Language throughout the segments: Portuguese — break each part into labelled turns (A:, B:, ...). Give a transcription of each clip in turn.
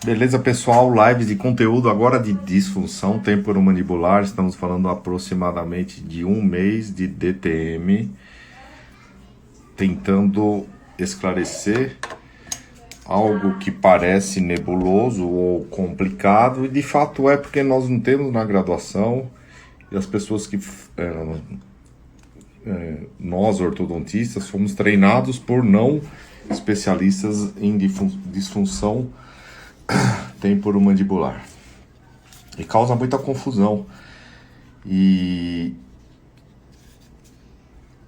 A: Beleza, pessoal? Lives de conteúdo agora de disfunção temporomandibular. Estamos falando aproximadamente de um mês de DTM, tentando esclarecer algo que parece nebuloso ou complicado, e de fato é, porque nós não temos na graduação, e as pessoas que nós ortodontistas fomos treinados por não especialistas em disfunção temporomandibular, e causa muita confusão. E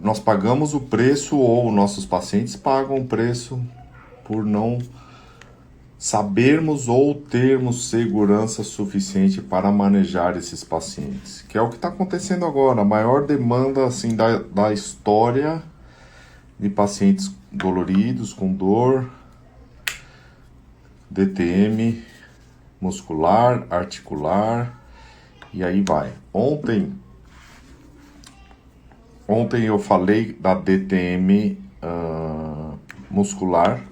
A: nós pagamos o preço, ou nossos pacientes pagam o preço, por não sabermos ou termos segurança suficiente para manejar esses pacientes, que é o que está acontecendo agora. A maior demanda assim da história de pacientes doloridos, com dor, DTM muscular, articular, e aí vai. Ontem eu falei da DTM muscular,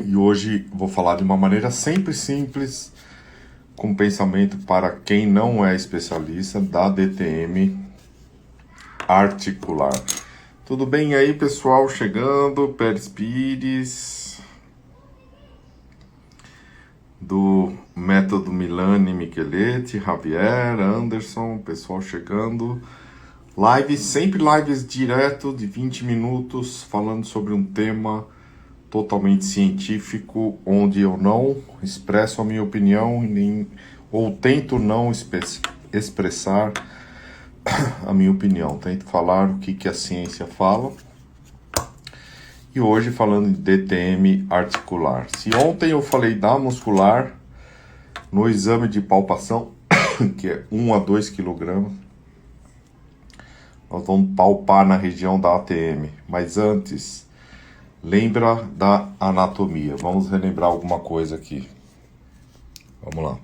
A: e hoje vou falar de uma maneira sempre simples, com pensamento para quem não é especialista, da DTM articular. Tudo bem aí, pessoal? Chegando, Pérez Pires, do Método Milani Micheletti, Javier, Anderson, pessoal chegando. Lives, sempre lives direto de 20 minutos, falando sobre um tema totalmente científico, onde eu não expresso a minha opinião, ou tento não expressar a minha opinião, tento falar o que a ciência fala. E hoje falando de DTM articular. Se ontem eu falei da muscular, no exame de palpação, que é 1 a 2 kg, nós vamos palpar na região da ATM. Mas antes, lembra da anatomia. Vamos relembrar alguma coisa aqui. Vamos lá.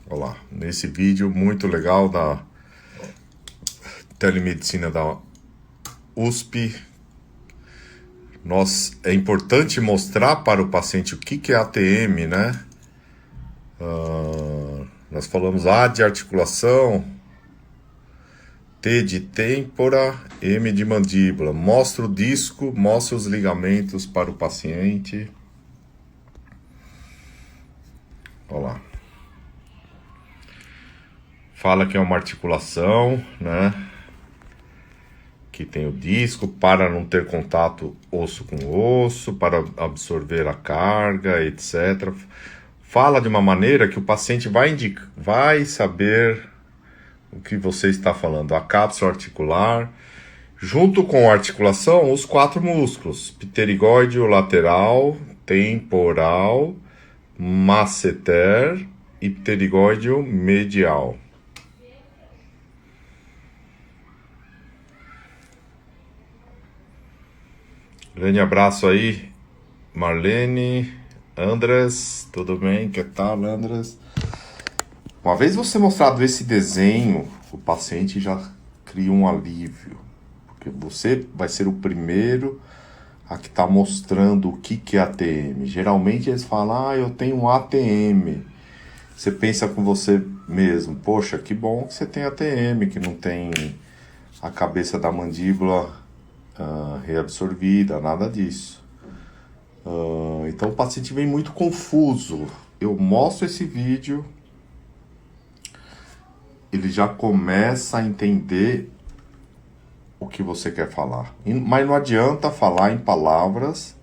A: Olha lá, nesse vídeo muito legal da telemedicina da USP, é importante mostrar para o paciente o que é ATM, né? Nós falamos A de articulação, T de têmpora, M de mandíbula. Mostra o disco, mostra os ligamentos para o paciente. Olha lá. Fala que é uma articulação, né? Que tem o disco para não ter contato osso com osso, para absorver a carga, etc. Fala de uma maneira que o paciente vai saber o que você está falando. A cápsula articular, junto com a articulação, os 4 músculos: pterigóideo lateral, temporal, masseter e pterigóideo medial. Grande abraço aí, Marlene, Andrés, tudo bem? Que tal, Andrés? Uma vez você mostrado esse desenho, o paciente já cria um alívio, porque você vai ser o primeiro a que está mostrando o que é ATM. Geralmente eles falam, eu tenho um ATM. Você pensa com você mesmo, poxa, que bom que você tem ATM, que não tem a cabeça da mandíbula reabsorvida, nada disso. Então o paciente vem muito confuso. Eu mostro esse vídeo, ele já começa a entender o que você quer falar. Mas não adianta falar em palavras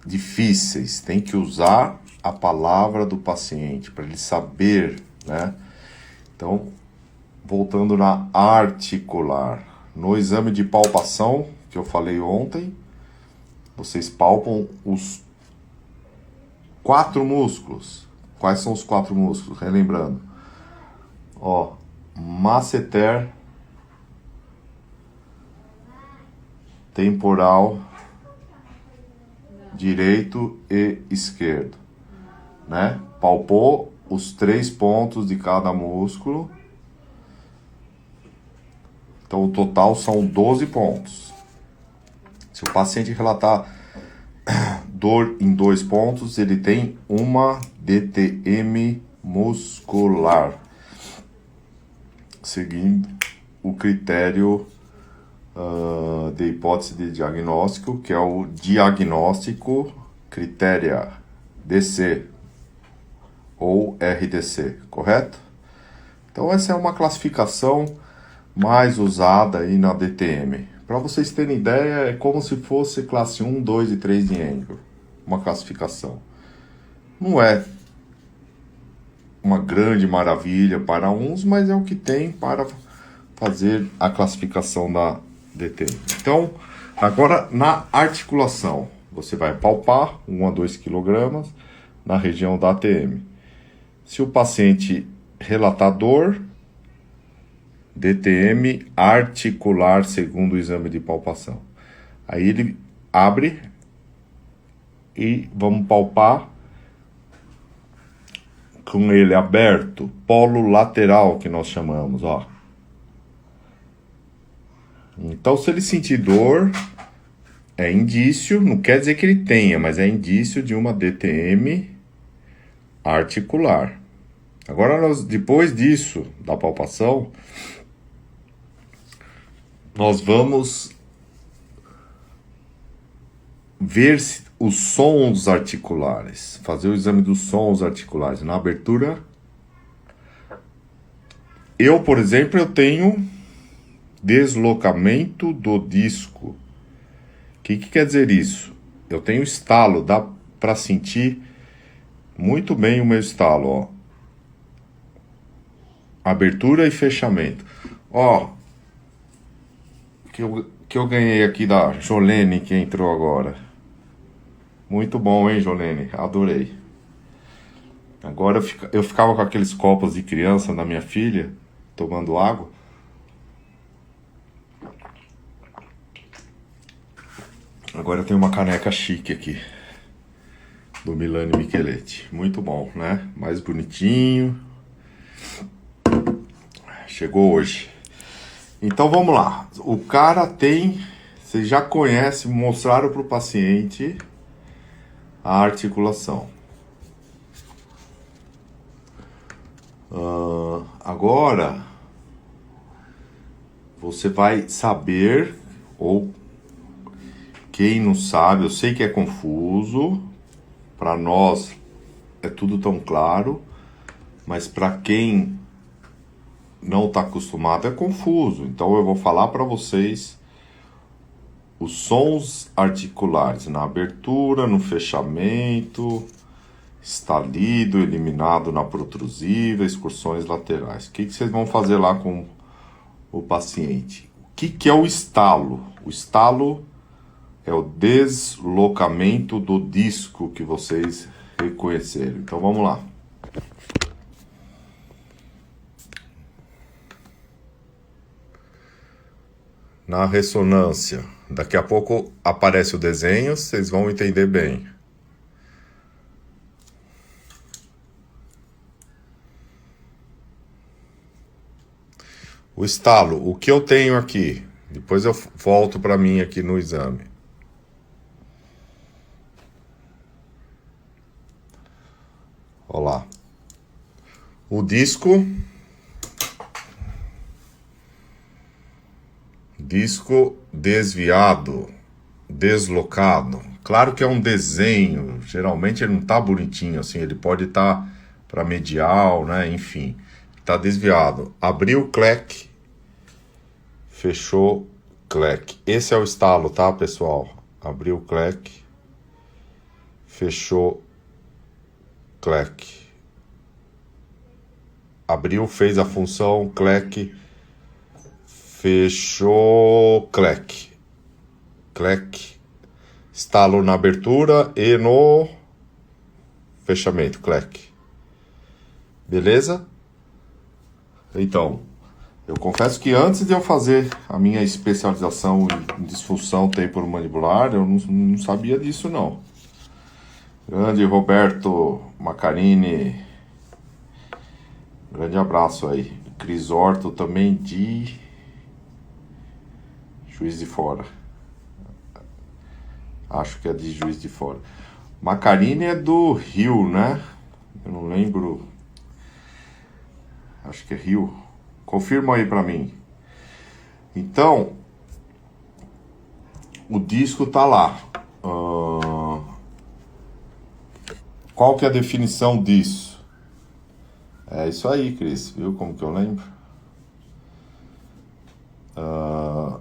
A: difíceis, tem que usar a palavra do paciente para ele saber, né? Então, voltando na articular. No exame de palpação, que eu falei ontem, vocês palpam os 4 músculos. Quais são os 4 músculos? Relembrando. Masseter, temporal, direito e esquerdo, né? Palpou os 3 pontos de cada músculo, Então o total são 12 pontos. Se o paciente relatar dor em 2 pontos, ele tem uma DTM muscular, seguindo o critério de hipótese de diagnóstico, que é o diagnóstico critéria DC ou RDC, correto? Então essa é uma classificação mais usada aí na DTM. Para vocês terem ideia, é como se fosse classe 1, 2 e 3 de Engel, uma classificação. Não é uma grande maravilha para uns, mas é o que tem para fazer a classificação da DTM. Então, agora na articulação, você vai palpar 1 a 2 kg na região da ATM. Se o paciente relatar dor, DTM articular segundo o exame de palpação. Aí ele abre e vamos palpar com ele aberto, polo lateral que nós chamamos, ó. Então se ele sentir dor, é indício, não quer dizer que ele tenha, mas é indício de uma DTM articular. Agora depois disso, da palpação, nós vamos ver os sons articulares, fazer o exame dos sons articulares. Na abertura, eu, por exemplo, eu tenho deslocamento do disco. O que quer dizer isso? Eu tenho estalo, dá para sentir muito bem o meu estalo, ó. Abertura e fechamento. Ó, que eu ganhei aqui da Jolene, que entrou agora. Muito bom, hein, Jolene? Adorei. Agora eu ficava com aqueles copos de criança da minha filha, tomando água. Agora eu tenho uma caneca chique aqui, do Milani Micheletti. Muito bom, né? Mais bonitinho. Chegou hoje. Então vamos lá. O cara tem... Você já conhece, mostraram para o paciente a articulação. Agora, você vai saber, ou quem não sabe, eu sei que é confuso, para nós é tudo tão claro, mas para quem não está acostumado é confuso. Então eu vou falar para vocês os sons articulares na abertura, no fechamento, estalido, eliminado na protrusiva, excursões laterais. O que vocês vão fazer lá com o paciente? O que é o estalo? O estalo é o deslocamento do disco que vocês reconheceram. Então vamos lá. Na ressonância, daqui a pouco aparece o desenho, vocês vão entender bem. O estalo, o que eu tenho aqui? Depois eu volto para mim aqui no exame. Olha lá. O disco desviado, deslocado. Claro que é um desenho, geralmente ele não tá bonitinho assim, ele pode estar para medial, né, enfim. Tá desviado. Abriu, cleque. Fechou, cleque. Esse é o estalo, tá, pessoal? Abriu, cleque. Fechou, cleque. Abriu, fez a função, cleque. Fechou, cleque. Cleque. Estalo na abertura e no fechamento, cleque. Beleza? Então, eu confesso que antes de eu fazer a minha especialização em disfunção temporomandibular, eu não sabia disso, não. Grande Roberto Macarini. Grande abraço aí. Cris Horto também de Juiz de Fora. Acho que é de Juiz de Fora. Macarini é do Rio, né? Eu não lembro. Acho que é Rio. Confirma aí pra mim. Então, o disco tá lá. Qual que é a definição disso? É isso aí, Cris. Viu como que eu lembro?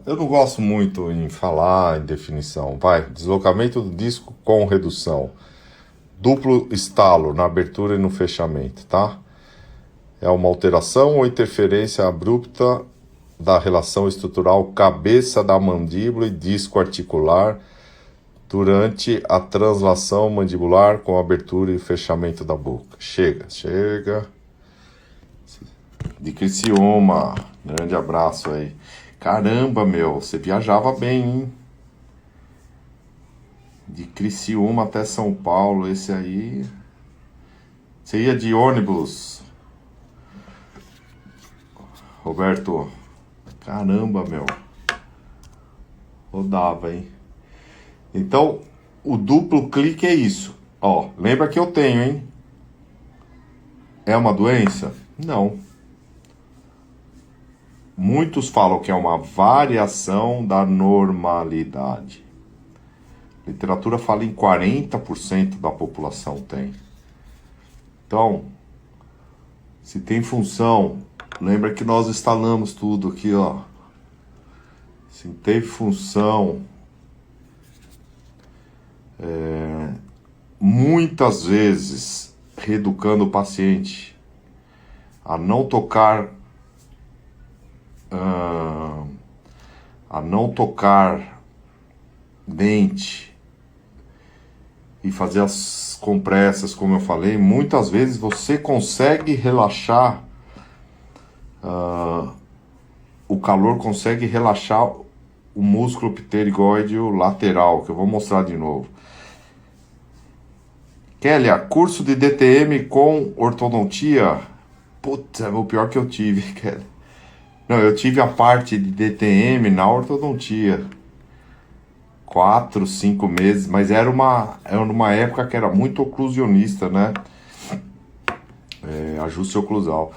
A: Eu não gosto muito em falar em definição. Vai, deslocamento do disco com redução. Duplo estalo na abertura e no fechamento, tá? É uma alteração ou interferência abrupta da relação estrutural cabeça da mandíbula e disco articular durante a translação mandibular com a abertura e fechamento da boca. Chega. De Criciúma, grande abraço aí. Caramba, meu, você viajava bem, hein? De Criciúma até São Paulo, esse aí... Você ia de ônibus, Roberto? Caramba, meu. Rodava, hein? Então, o duplo clique é isso. Ó, lembra que eu tenho, hein? É uma doença? Não. Muitos falam que é uma variação da normalidade. A literatura fala em 40% da população tem. Então, se tem função, lembra que nós instalamos tudo aqui, ó. Se tem função, muitas vezes reeducando o paciente a não tocar dente e fazer as compressas, como eu falei, muitas vezes você consegue relaxar, o calor consegue relaxar o músculo pterígoide lateral, que eu vou mostrar de novo. Kélia, curso de DTM com ortodontia? Putz, é o pior que eu tive, Kélia. Não, eu tive a parte de DTM na ortodontia. 4, 5 meses, mas era uma época que era muito oclusionista, né? Ajuste oclusal.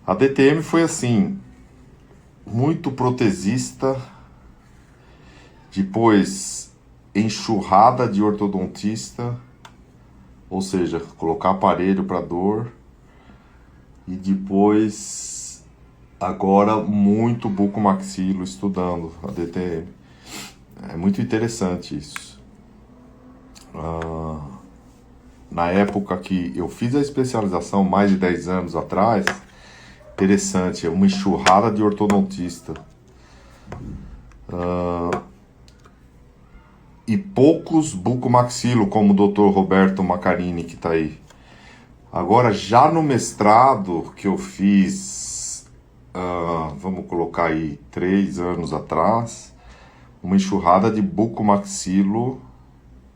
A: A DTM foi assim, muito protesista, depois enxurrada de ortodontista, ou seja, colocar aparelho para dor, e depois, agora, muito bucomaxilo estudando a DTM. É muito interessante isso. Na época que eu fiz a especialização, mais de 10 anos atrás, interessante, é uma enxurrada de ortodontista. E poucos bucomaxilo, como o Dr. Roberto Macarini, que está aí. Agora, já no mestrado que eu fiz, vamos colocar aí 3 anos atrás, uma enxurrada de bucomaxilo,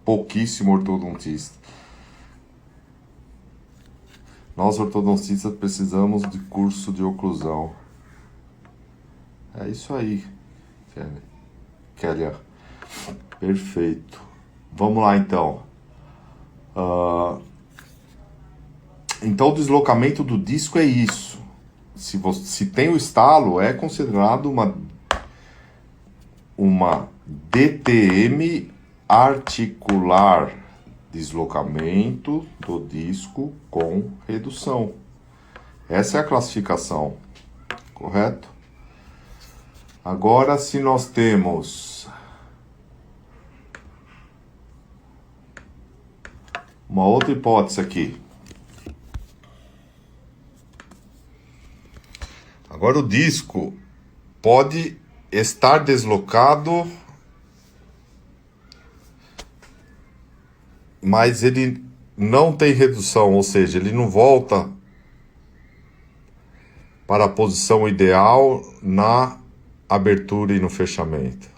A: pouquíssimo ortodontista. Nós ortodontistas precisamos de curso de oclusão. É isso aí, Kélia. Perfeito. Vamos lá, então. Então, o deslocamento do disco é isso. Se tem o estalo, é considerado uma DTM articular, deslocamento do disco com redução. Essa é a classificação, correto? Agora, se nós temos uma outra hipótese aqui. Agora o disco pode estar deslocado, mas ele não tem redução, ou seja, ele não volta para a posição ideal na abertura e no fechamento.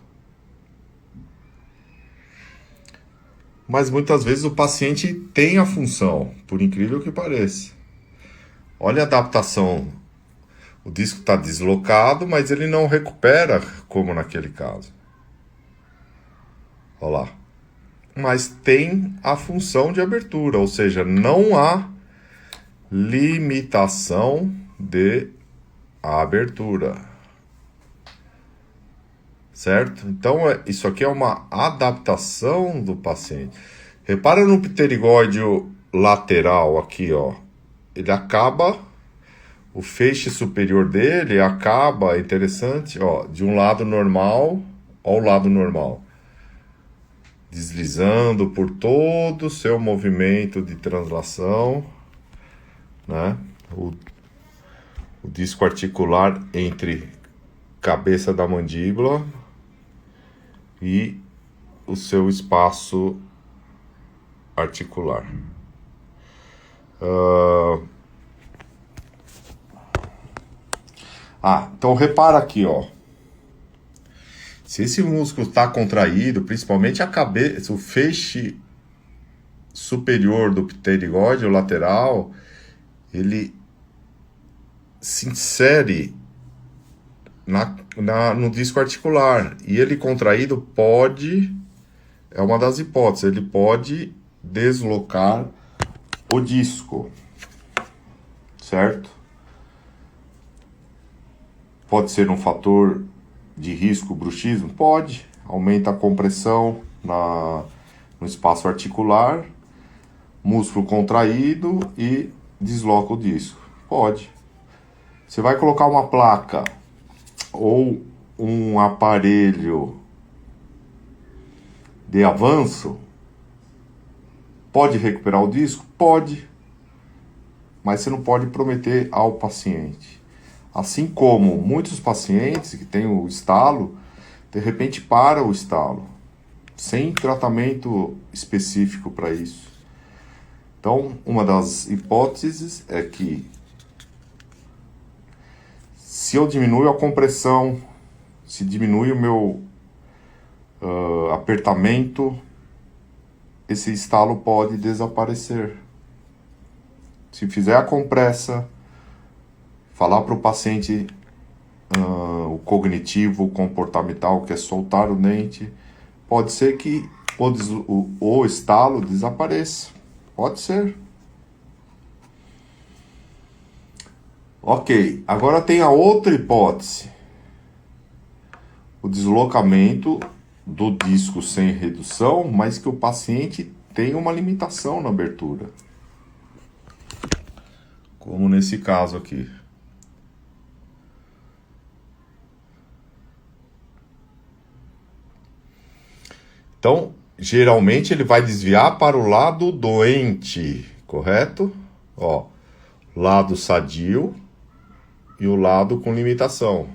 A: Mas muitas vezes o paciente tem a função, por incrível que pareça. Olha a adaptação. O disco está deslocado, mas ele não recupera como naquele caso. Olha lá. Mas tem a função de abertura, ou seja, não há limitação de abertura. Certo? Então, isso aqui é uma adaptação do paciente. Repara no pterigóide lateral aqui, ó. Ele acaba, o feixe superior dele acaba, interessante, ó, de um lado normal ao lado normal. Deslizando por todo o seu movimento de translação, né? O disco articular entre cabeça da mandíbula e o seu espaço articular. Então repara aqui, ó. Se esse músculo está contraído, principalmente a cabeça, o feixe superior do pterigóide, o lateral, ele se insere no disco articular. E ele contraído pode, é uma das hipóteses, ele pode deslocar o disco, certo? Pode ser um fator de risco bruxismo? Pode. Aumenta a compressão no espaço articular, músculo contraído e desloca o disco. Pode. Você vai colocar uma placa ou um aparelho de avanço, pode recuperar o disco? Pode. Mas você não pode prometer ao paciente. Assim como muitos pacientes que têm o estalo, de repente para o estalo, sem tratamento específico para isso. Então, uma das hipóteses é que se eu diminuo a compressão, se diminui o meu apertamento, esse estalo pode desaparecer. Se fizer a compressa, falar para o paciente o cognitivo, o comportamental, que é soltar o dente, pode ser que o estalo desapareça. Pode ser. Ok, agora tem a outra hipótese. O deslocamento do disco sem redução, mas que o paciente tem uma limitação na abertura. Como nesse caso aqui. Então, geralmente ele vai desviar para o lado doente, correto? Ó, lado sadio e o lado com limitação.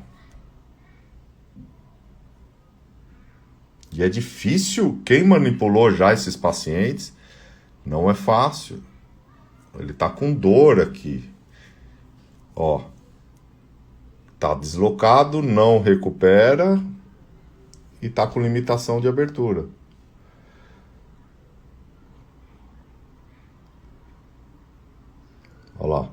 A: E é difícil, quem manipulou já esses pacientes, não é fácil. Ele tá com dor aqui. Ó, tá deslocado, não recupera e tá com limitação de abertura. Olha lá.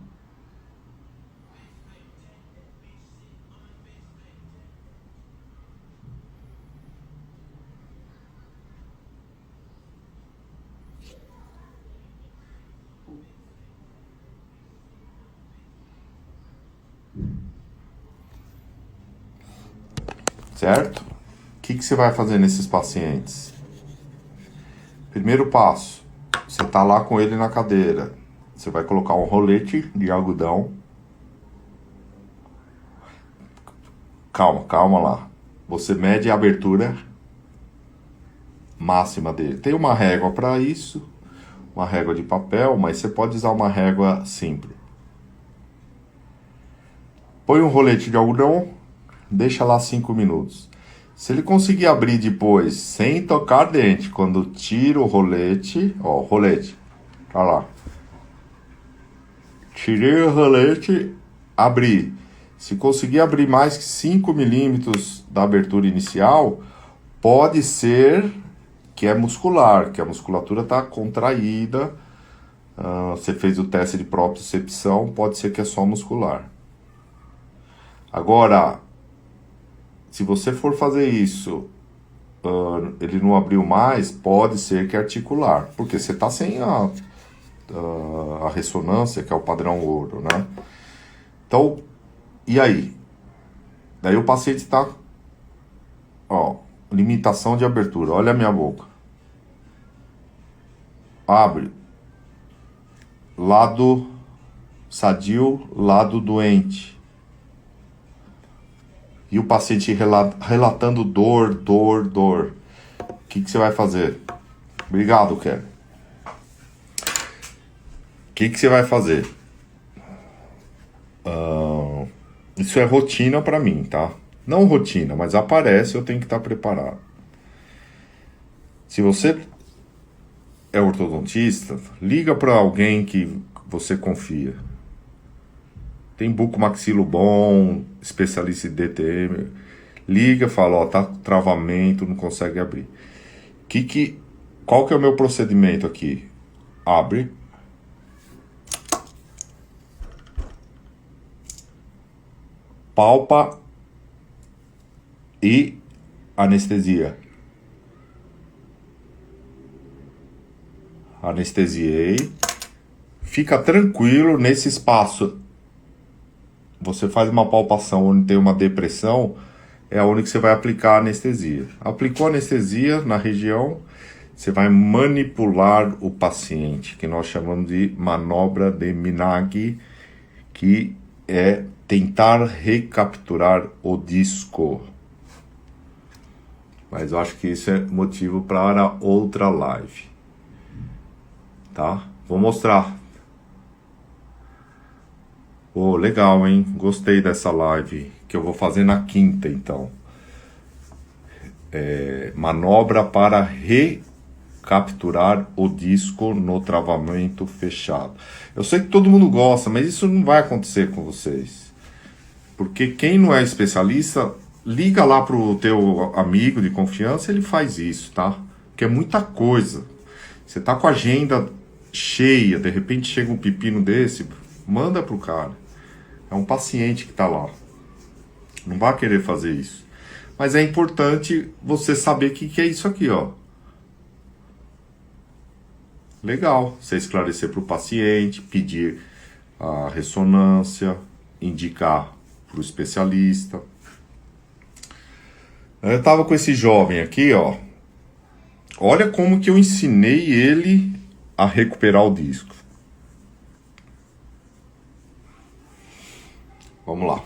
A: Certo? O que você vai fazer nesses pacientes? Primeiro passo, você tá lá com ele na cadeira. Você vai colocar um rolete de algodão. Calma lá. Você mede a abertura máxima dele. Tem uma régua para isso, uma régua de papel, mas você pode usar uma régua simples. Põe um rolete de algodão, deixa lá 5 minutos. Se ele conseguir abrir depois, sem tocar dente, quando tira o rolete, ó, rolete, tá lá. Tirei o rolete, abri. Se conseguir abrir mais que 5 milímetros da abertura inicial, pode ser que é muscular, que a musculatura está contraída. Você fez o teste de propriocepção, pode ser que é só muscular. Agora, se você for fazer isso ele não abriu mais, pode ser que é articular, porque você está sem a ressonância, que é o padrão ouro, né? Então, e aí? Daí o paciente está, ó, limitação de abertura. Olha a minha boca. Abre. Lado sadio, lado doente. E o paciente relatando dor, dor, dor. O que você vai fazer? Obrigado, Kelly. O que você vai fazer? Isso é rotina para mim, tá? Não rotina, mas aparece, eu tenho que estar preparado. Se você é ortodontista, liga para alguém que você confia. Tem bucomaxilo bom, especialista em DTM. Liga, fala, ó, tá travamento, não consegue abrir. Qual que é o meu procedimento aqui? Abre. Palpa e anestesia. Anestesiei. Fica tranquilo nesse espaço. Você faz uma palpação onde tem uma depressão, é onde que você vai aplicar a anestesia. Aplicou a anestesia na região, você vai manipular o paciente, que nós chamamos de manobra de Minagi, que é tentar recapturar o disco. Mas eu acho que isso é motivo para outra live. Tá? Vou mostrar. Oh, legal, hein? Gostei dessa live, que eu vou fazer na quinta, então. Manobra para recapturar o disco no travamento fechado. Eu sei que todo mundo gosta, mas isso não vai acontecer com vocês. Porque quem não é especialista, liga lá pro teu amigo de confiança, ele faz isso, tá? Porque é muita coisa. Você tá com a agenda cheia, de repente chega um pepino desse, manda pro cara. É um paciente que tá lá. Não vai querer fazer isso. Mas é importante você saber o que é isso aqui, ó. Legal. Você esclarecer pro paciente, pedir a ressonância, indicar pro especialista. Eu tava com esse jovem aqui, ó. Olha como que eu ensinei ele a recuperar o disco. Vamos lá.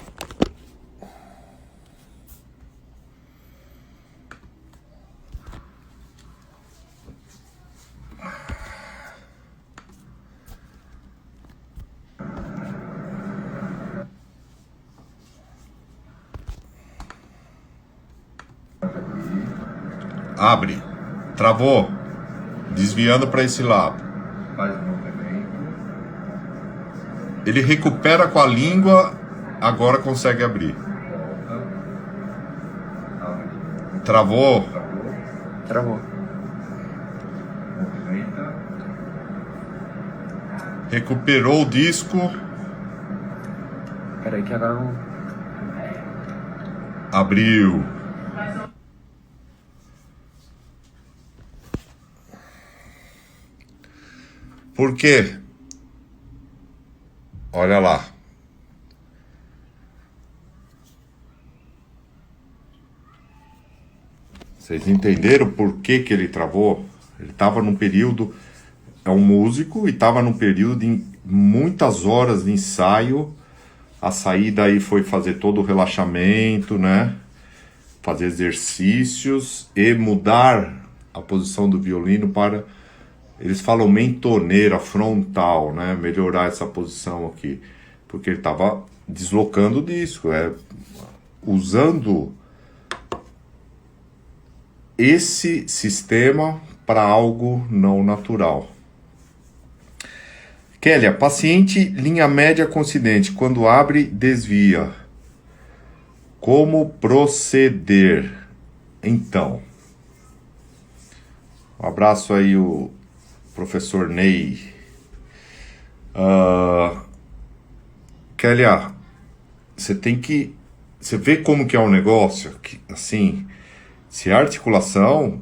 A: Abre. Travou. Desviando para esse lado.
B: Faz o movimento.
A: Ele recupera com a língua, agora consegue abrir.
B: Volta. Abre.
A: Travou.
B: Travou. Movimenta.
A: Recuperou o disco.
B: Peraí que agora não...
A: Abriu. Por quê? Olha lá. Vocês entenderam por que ele travou? Ele estava num período... É um músico e estava num período de muitas horas de ensaio. A saída aí foi fazer todo o relaxamento, né? Fazer exercícios e mudar a posição do violino para... Eles falam mentoneira frontal, né? Melhorar essa posição aqui. Porque ele estava deslocando o disco, usando esse sistema para algo não natural. Kélia, paciente linha média coincidente, quando abre, desvia. Como proceder? Então, um abraço aí o professor Ney. Kélia, você tem que... Você vê como que é um negócio, que, assim, Se a articulação,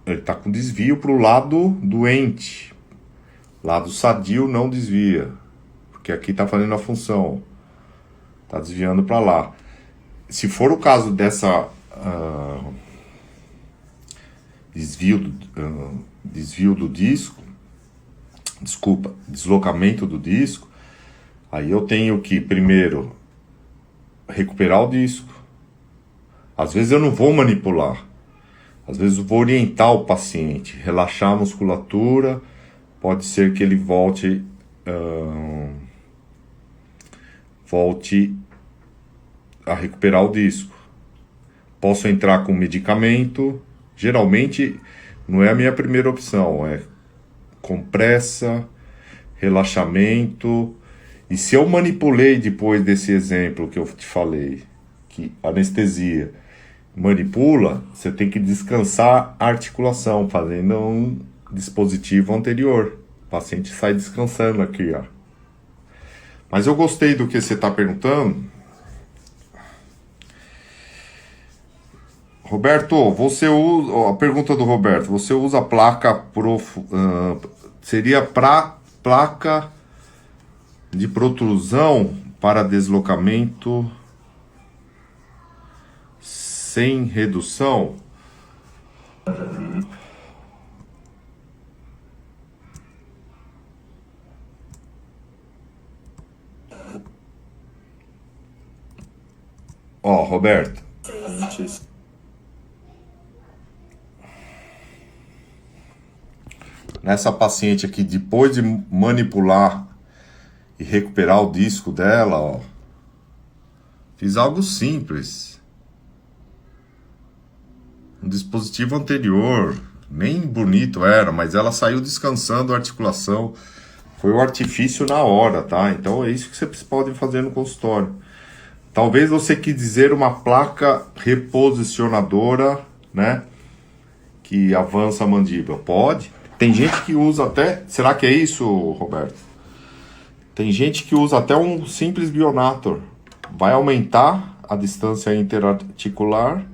A: ele está com desvio para o lado doente. Lado sadio não desvia, porque aqui está fazendo a função. Está desviando para lá. Se for o caso dessa desvio do disco, deslocamento do disco, aí eu tenho que primeiro recuperar o disco. Às vezes eu não vou manipular, às vezes eu vou orientar o paciente, relaxar a musculatura, pode ser que ele volte a recuperar o disco. Posso entrar com medicamento, geralmente não é a minha primeira opção, é compressa, relaxamento. E se eu manipulei depois desse exemplo que eu te falei, que anestesia manipula, você tem que descansar a articulação, fazendo um dispositivo anterior. O paciente sai descansando aqui, ó. Mas eu gostei do que você está perguntando. Roberto, você usa... A pergunta do Roberto, você usa placa seria placa de protrusão para deslocamento sem redução? Ó, Roberto. Nessa paciente aqui, depois de manipular e recuperar o disco dela, ó, fiz algo simples. Um dispositivo anterior, nem bonito era, mas ela saiu descansando a articulação. Foi o artifício na hora, tá? Então é isso que vocês podem fazer no consultório. Talvez você quis dizer uma placa reposicionadora, né? Que avança a mandíbula. Pode. Tem gente que usa até... Será que é isso, Roberto? Tem gente que usa até um simples Bionator. Vai aumentar a distância interarticular.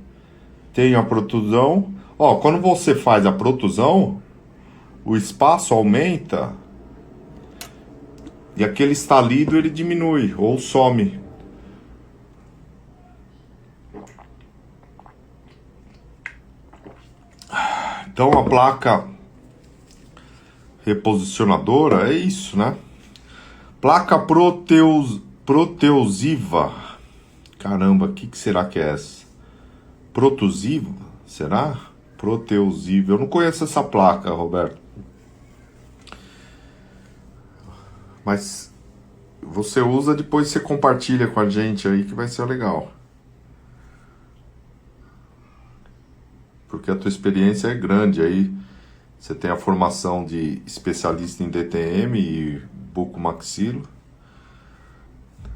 A: Tem a protusão. Ó, quando você faz a protusão, o espaço aumenta e aquele estalido ele diminui ou some. Então a placa reposicionadora é isso, né? Placa proteusiva. Caramba, o que será que é essa? Protusiva? Será? Proteusiva. Eu não conheço essa placa, Roberto. Mas você usa, depois você compartilha com a gente aí que vai ser legal. Porque a tua experiência é grande aí. Você tem a formação de especialista em DTM e bucomaxilo.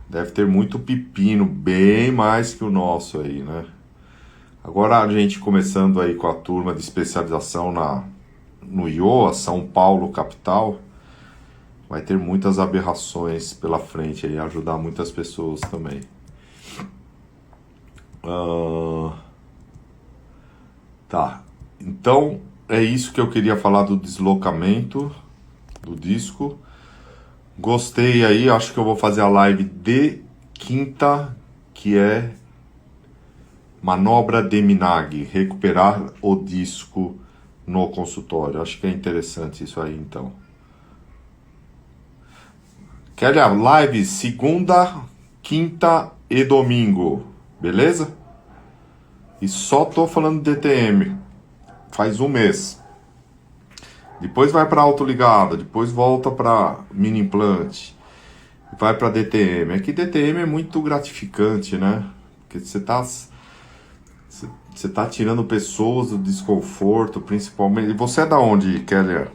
A: Deve ter muito pepino, bem mais que o nosso aí, né? Agora a gente começando aí com a turma de especialização no IOA, São Paulo capital, vai ter muitas aberrações pela frente aí, ajudar muitas pessoas também. Tá, então é isso que eu queria falar do deslocamento do disco. Gostei aí, acho que eu vou fazer a live de quinta, que é manobra de Minag, recuperar o disco no consultório. Acho que é interessante isso aí, então. Quer a live segunda, quinta e domingo, beleza? E só tô falando de DTM, faz um mês. Depois vai para autoligada, depois volta para mini implante, vai para DTM. É que DTM é muito gratificante, né? Porque você tá tirando pessoas do desconforto, principalmente. E você é da onde, Keller?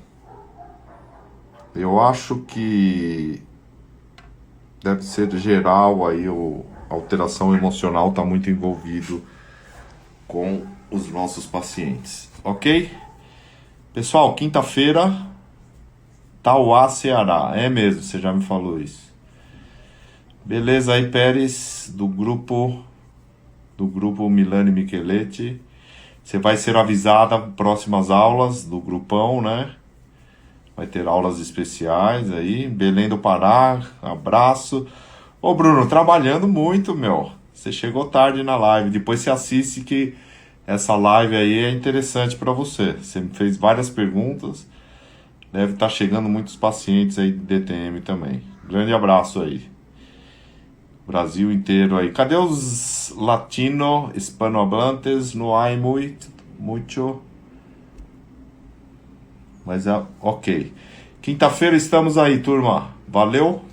A: Eu acho que deve ser geral aí, a alteração emocional tá muito envolvido com os nossos pacientes, ok? Pessoal, quinta-feira, Tauá, Ceará. É mesmo, você já me falou isso. Beleza aí, Pérez, do grupo do grupo Milani Micheletti. Você vai ser avisada próximas aulas do grupão, né? Vai ter aulas especiais aí. Belém do Pará, abraço. Ô Bruno, trabalhando muito, meu. Você chegou tarde na live. Depois você assiste que essa live aí é interessante para você. Você me fez várias perguntas. Deve estar chegando muitos pacientes aí de DTM também. Grande abraço aí. Brasil inteiro aí. Cadê os latino hispanohablantes? No hay muito. Mas é ok. Quinta-feira estamos aí, turma. Valeu.